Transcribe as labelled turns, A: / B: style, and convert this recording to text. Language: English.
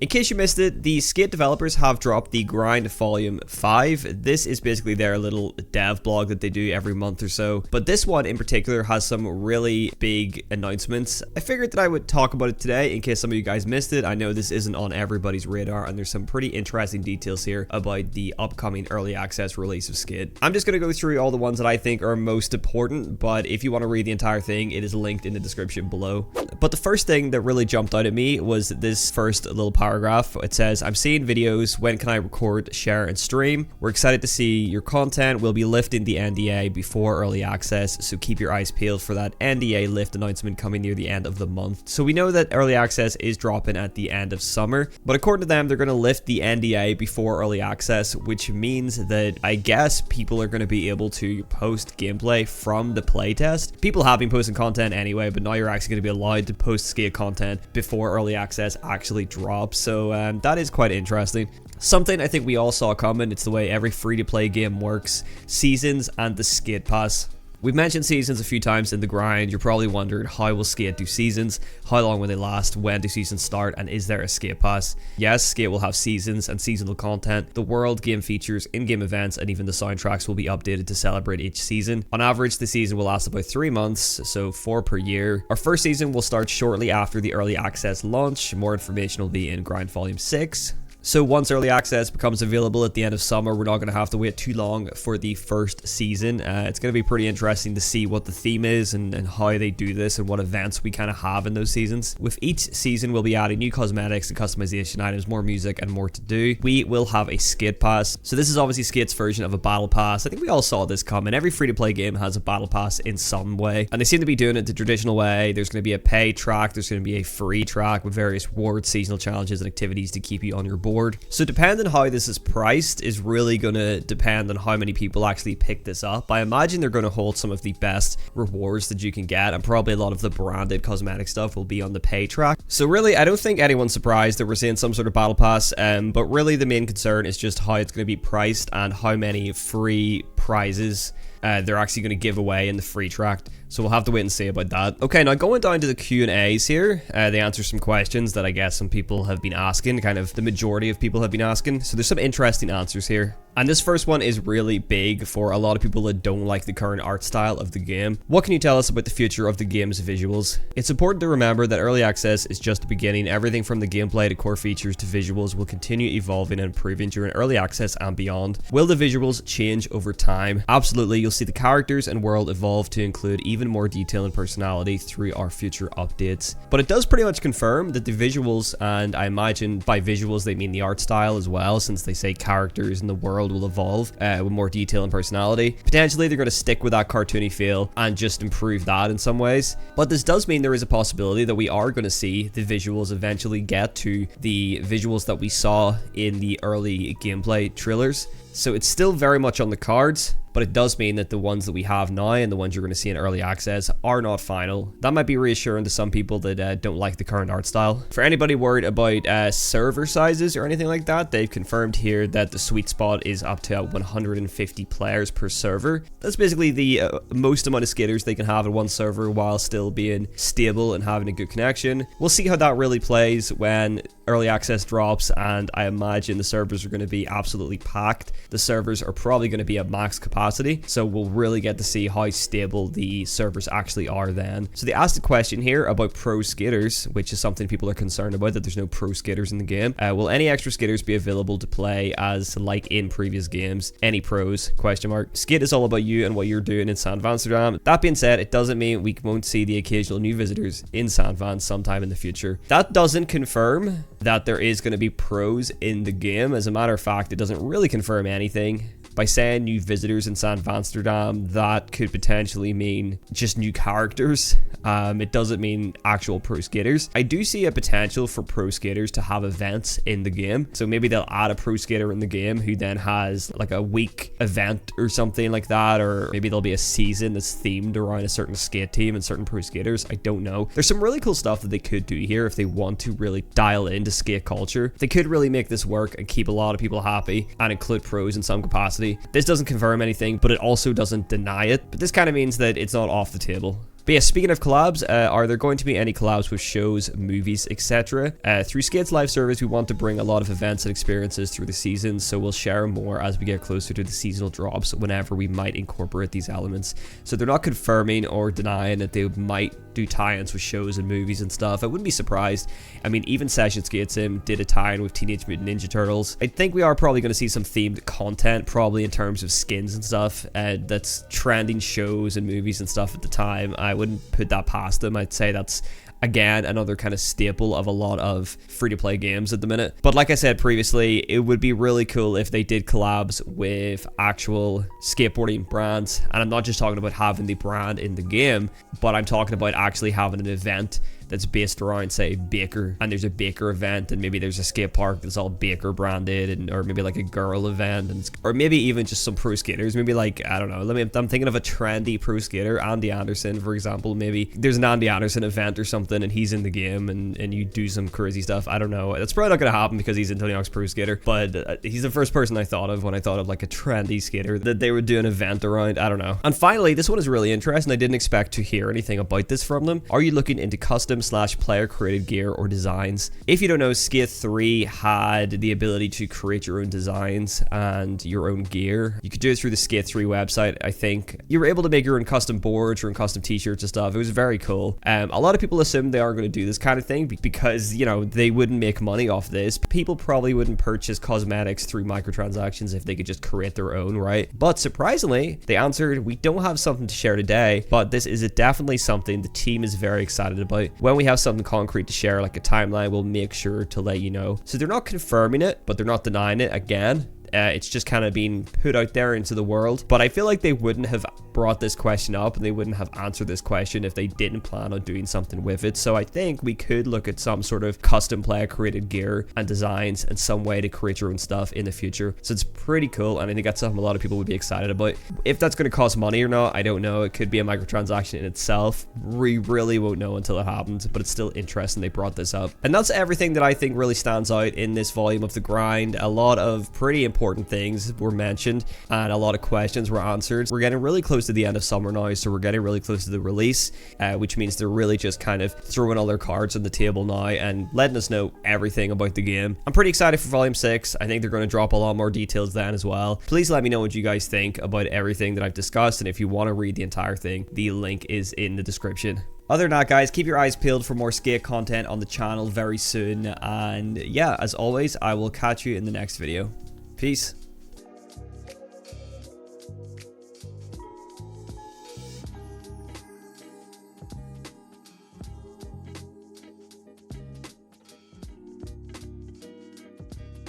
A: In case you missed it, the Skate developers have dropped the Grind Volume 5. This is basically their little dev blog that they do every month or so. But this one in particular has some really big announcements. I figured that I would talk about it today in case some of you guys missed it. I know this isn't on everybody's radar, and there's some pretty interesting details here about the upcoming early access release of Skate. I'm just going to go through all the ones that I think are most important, but if you want to read the entire thing, it is linked in the description below. But the first thing that really jumped out at me was this first little paragraph. It says, "I'm seeing videos. When can I record, share, and stream? We're excited to see your content. We'll be lifting the NDA before early access, so keep your eyes peeled for that NDA lift announcement coming near the end of the month." So we know that early access is dropping at the end of summer, but according to them, they're going to lift the NDA before early access, which means that I guess people are going to be able to post gameplay from the playtest. People have been posting content anyway, but now you're actually going to be allowed to post Skate content before early access actually drops. So that is quite interesting. Something I think we all saw coming. It's the way every free-to-play game works. Seasons and the skate.Pass. We've mentioned seasons a few times in the grind. You're probably wondering, how will Skate do seasons? How long will they last? When do seasons start? And is there a Skate Pass? Yes, Skate will have seasons and seasonal content. The world, game features, in-game events, and even the soundtracks will be updated to celebrate each season. On average, the season will last about 3 months, so 4 per year. Our first season will start shortly after the early access launch. More information will be in Grind Volume 6. So once early access becomes available at the end of summer, we're not going to have to wait too long for the first season. It's going to be pretty interesting to see what the theme is and how they do this and what events we kind of have in those seasons. With each season, we'll be adding new cosmetics and customization items, more music, and more to do. We will have a Skate Pass. So this is obviously Skate's version of a battle pass. I think we all saw this coming. Every free-to-play game has a battle pass in some way, and they seem to be doing it the traditional way. There's going to be a pay track. There's going to be a free track with various rewards, seasonal challenges, and activities to keep you on your board. So depending on how this is priced is really going to depend on how many people actually pick this up. I imagine they're going to hold some of the best rewards that you can get, and probably a lot of the branded cosmetic stuff will be on the pay track. So really, I don't think anyone's surprised that we're seeing some sort of battle pass, but really the main concern is just how it's going to be priced and how many free prizes they're actually going to give away in the free track. So we'll have to wait and see about that. Okay, now going down to the Q&As here, they answer some questions that I guess some people have been asking, kind of the majority of people have been asking. So there's some interesting answers here. And this first one is really big for a lot of people that don't like the current art style of the game. What can you tell us about the future of the game's visuals? It's important to remember that early access is just the beginning. Everything from the gameplay to core features to visuals will continue evolving and improving during early access and beyond. Will the visuals change over time? Absolutely. You'll see the characters and world evolve to include even more detail and personality through our future updates. But it does pretty much confirm that the visuals, and I imagine by visuals they mean the art style as well, since they say characters in the world will evolve with more detail and personality. Potentially they're going to stick with that cartoony feel and just improve that in some ways. But this does mean there is a possibility that we are going to see the visuals eventually get to the visuals that we saw in the early gameplay trailers. So it's still very much on the cards, but it does mean that the ones that we have now and the ones you're going to see in early access are not final. That might be reassuring to some people that don't like the current art style. For anybody worried about server sizes or anything like that, they've confirmed here that the sweet spot is up to 150 players per server. That's basically the most amount of skaters they can have in one server while still being stable and having a good connection. We'll see how that really plays when early access drops, and I imagine the servers are going to be absolutely packed. The servers are probably going to be at max capacity, so we'll really get to see how stable the servers actually are then. So they asked a question here about pro skaters, which is something people are concerned about, that there's no pro skaters in the game. Will any extra skaters be available to play as like in previous games? Any pros? Question mark. Skate is all about you and what you're doing in San Amsterdam. That being said, it doesn't mean we won't see the occasional new visitors in San Van sometime in the future. That doesn't confirm that there is going to be pros in the game. As a matter of fact, it doesn't really confirm anything. By saying new visitors in San Amsterdam, that could potentially mean just new characters. It doesn't mean actual pro skaters. I do see a potential for pro skaters to have events in the game. So maybe they'll add a pro skater in the game who then has like a week event or something like that, or maybe there'll be a season that's themed around a certain skate team and certain pro skaters. I don't know. There's some really cool stuff that they could do here if they want to really dial into skate culture. They could really make this work and keep a lot of people happy and include pros in some capacity. This doesn't confirm anything, but it also doesn't deny it. But this kind of means that it's not off the table. But yeah, speaking of collabs, are there going to be any collabs with shows, movies, etc.? Through Skate's live service, we want to bring a lot of events and experiences through the season, so we'll share more as we get closer to the seasonal drops whenever we might incorporate these elements. So they're not confirming or denying that they might do tie-ins with shows and movies and stuff. I wouldn't be surprised. I mean, even Session Skate Sim did a tie-in with Teenage Mutant Ninja Turtles. I think we are probably going to see some themed content, probably in terms of skins and stuff, that's trending shows and movies and stuff at the time. I wouldn't put that past them. I'd say that's, again, another kind of staple of a lot of free-to-play games at the minute. But like I said previously, it would be really cool if they did collabs with actual skateboarding brands. And I'm not just talking about having the brand in the game, but I'm talking about actually having an event that's based around, say, Baker, and there's a Baker event, and maybe there's a skate park that's all Baker branded, and or maybe like a girl event, and or maybe even just some pro skaters. Maybe like, I don't know, I'm thinking of a trendy pro skater, Andy Anderson, for example. Maybe there's an Andy Anderson event or something, and he's in the game, and you do some crazy stuff. I don't know. That's probably not gonna happen because he's in Tony Hawk's Pro Skater, but he's the first person I thought of when I thought of like a trendy skater that they would do an event around. I don't know. And finally, this one is really interesting. I didn't expect to hear anything about this from them. Are you looking into custom/player created gear or designs? If you don't know, Skate 3 had the ability to create your own designs and your own gear. You could do it through the Skate 3 website. I think you were able to make your own custom boards, your own custom t-shirts and stuff. It was very cool. A lot of people assume they aren't going to do this kind of thing because, you know, they wouldn't make money off this. People probably wouldn't purchase cosmetics through microtransactions if they could just create their own, right? But surprisingly, they answered, we don't have something to share today, but this is definitely something the team is very excited about. When we have something concrete to share, like a timeline, we'll make sure to let you know. So they're not confirming it, but they're not denying it again. It's just kind of being put out there into the world. But I feel like they wouldn't have brought this question up and they wouldn't have answered this question if they didn't plan on doing something with it. So I think we could look at some sort of custom player created gear and designs and some way to create your own stuff in the future. So it's pretty cool, and I think that's something a lot of people would be excited about. If that's going to cost money or not, I don't know. It could be a microtransaction in itself. We really won't know until it happens, but it's still interesting they brought this up. And that's everything that I think really stands out in this volume of The Grind. A lot of pretty important things were mentioned and a lot of questions were answered. We're getting really close to the end of summer now, so we're getting really close to the release, which means they're really just kind of throwing all their cards on the table now and letting us know everything about the game. I'm pretty excited for Volume 6. I think they're going to drop a lot more details then as well. Please let me know what you guys think about everything that I've discussed, and if you want to read the entire thing, the link is in the description. Other than that, guys, keep your eyes peeled for more skate content on the channel very soon, and yeah, as always, I will catch you in the next video. Peace.